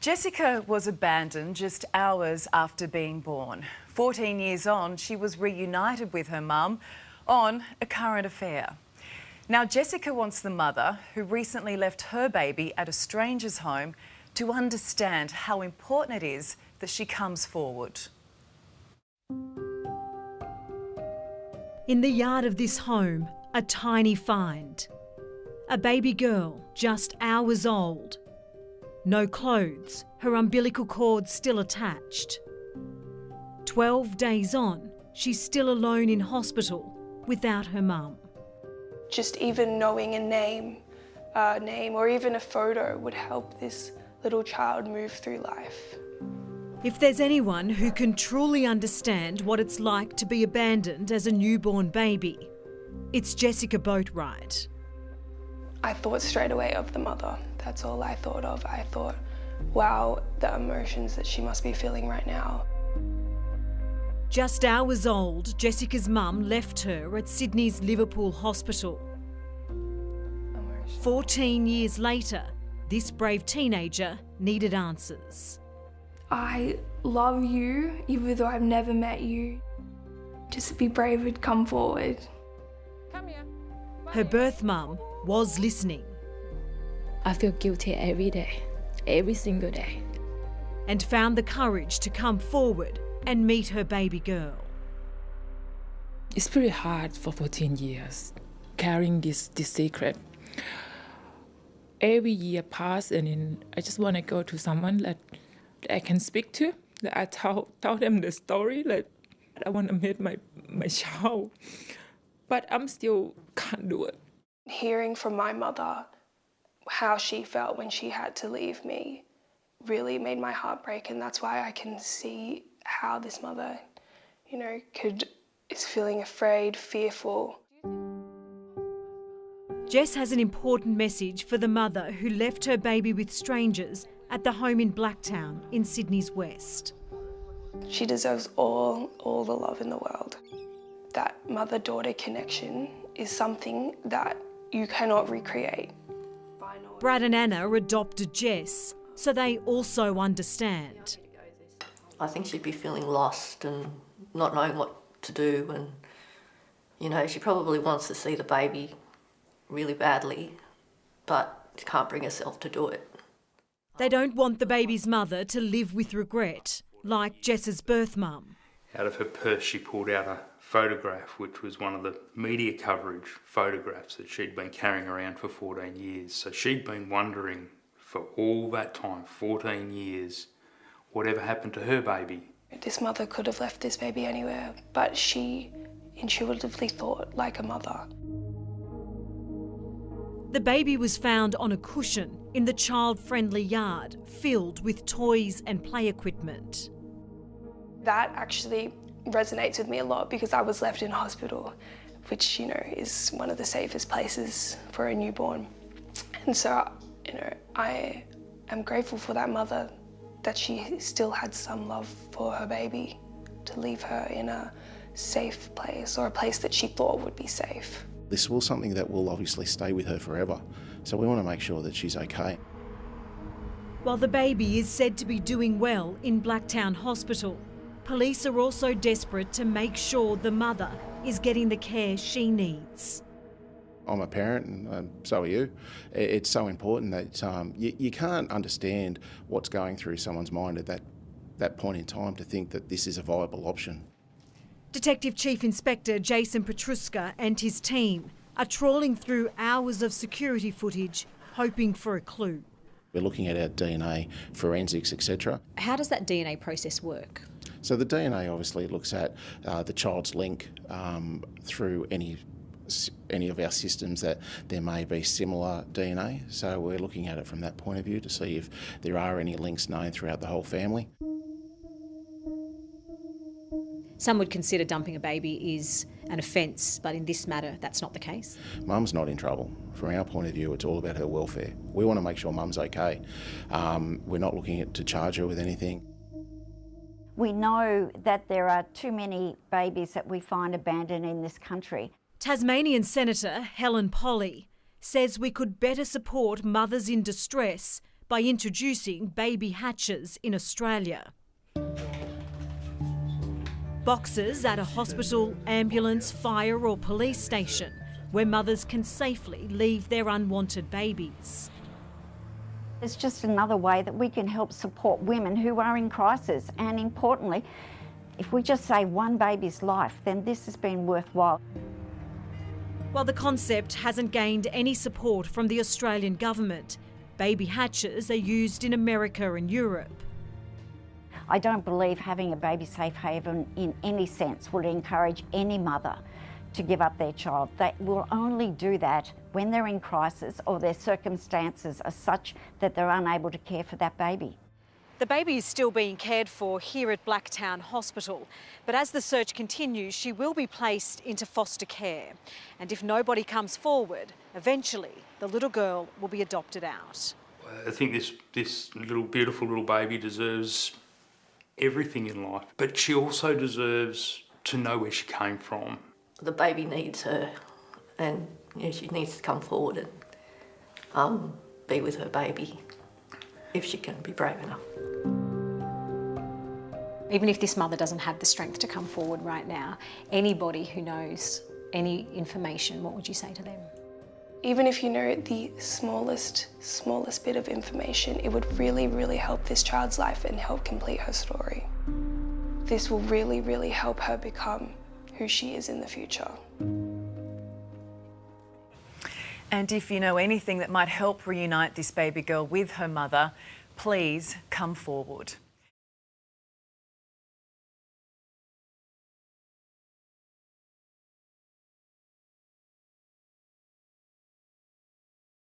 Jessica was abandoned just hours after being born. 14 years on, she was reunited with her mum on a current affair. Now, Jessica wants the mother, who recently left her baby at a stranger's home, to understand how important it is that she comes forward. In the yard of this home, a tiny find. A baby girl, just hours old. No clothes, her umbilical cord still attached. 12 days on, she's still alone in hospital without her mum. Just even knowing a name or even a photo would help this little child move through life. If there's anyone who can truly understand what it's like to be abandoned as a newborn baby, it's Jessica Boatwright. I thought straight away of the mother. That's all I thought of. I thought, wow, the emotions that she must be feeling right now. Just hours old, Jessica's mum left her at Sydney's Liverpool Hospital. 14 years later, this brave teenager needed answers. I love you, even though I've never met you. Just be brave and come forward. Come here. Her birth mum was listening. I feel guilty every day, every single day. And found the courage to come forward and meet her baby girl. It's pretty hard for 14 years, carrying this secret. Every year passes and then I just want to go to someone that I can speak to, that I tell them the story, that I want to meet my child. But I'm still can't do it. Hearing from my mother how she felt when she had to leave me really made my heart break, and that's why I can see how this mother, is feeling afraid, fearful. Jess has an important message for the mother who left her baby with strangers at the home in Blacktown in Sydney's west. She deserves all the love in the world. That mother-daughter connection is something that you cannot recreate. Brad and Anna adopted Jess, so they also understand. I think she'd be feeling lost and not knowing what to do, and, she probably wants to see the baby really badly, but she can't bring herself to do it. They don't want the baby's mother to live with regret, like Jess's birth mum. Out of her purse she pulled out a photograph, which was one of the media coverage photographs that she'd been carrying around for 14 years. So she'd been wondering for all that time, 14 years, whatever happened to her baby. This mother could have left this baby anywhere, but she intuitively thought like a mother. The baby was found on a cushion in the child-friendly yard, filled with toys and play equipment. That actually resonates with me a lot because I was left in hospital, which, is one of the safest places for a newborn. And so, I am grateful for that mother, that she still had some love for her baby, to leave her in a safe place, or a place that she thought would be safe. This will something that will obviously stay with her forever, so we want to make sure that she's okay. While the baby is said to be doing well in Blacktown Hospital, police are also desperate to make sure the mother is getting the care she needs. I'm a parent, and so are you. It's so important that you can't understand what's going through someone's mind at that point in time to think that this is a viable option. Detective Chief Inspector Jason Petruska and his team are trawling through hours of security footage, hoping for a clue. We're looking at our DNA, forensics, etc. How does that DNA process work? So the DNA obviously looks at the child's link through any of our systems that there may be similar DNA. So we're looking at it from that point of view to see if there are any links known throughout the whole family. Some would consider dumping a baby is an offence, but in this matter, that's not the case. Mum's not in trouble. From our point of view, it's all about her welfare. We want to make sure Mum's okay. We're not looking to charge her with anything. We know that there are too many babies that we find abandoned in this country. Tasmanian Senator Helen Polly says we could better support mothers in distress by introducing baby hatches in Australia. Boxes at a hospital, ambulance, fire or police station where mothers can safely leave their unwanted babies. It's just another way that we can help support women who are in crisis, and importantly, if we just save one baby's life, then this has been worthwhile. While the concept hasn't gained any support from the Australian government, baby hatches are used in America and Europe. I don't believe having a baby safe haven in any sense would encourage any mother to give up their child. They will only do that when they're in crisis or their circumstances are such that they're unable to care for that baby. The baby is still being cared for here at Blacktown Hospital, but as the search continues, she will be placed into foster care. And if nobody comes forward, eventually the little girl will be adopted out. I think this little beautiful little baby deserves everything in life, but she also deserves to know where she came from. The baby needs her, and she needs to come forward and be with her baby if she can be brave enough. Even if this mother doesn't have the strength to come forward right now, anybody who knows any information, what would you say to them? Even if you know the smallest bit of information, it would really, really help this child's life and help complete her story. This will really, really help her become who she is in the future. And if you know anything that might help reunite this baby girl with her mother, please come forward.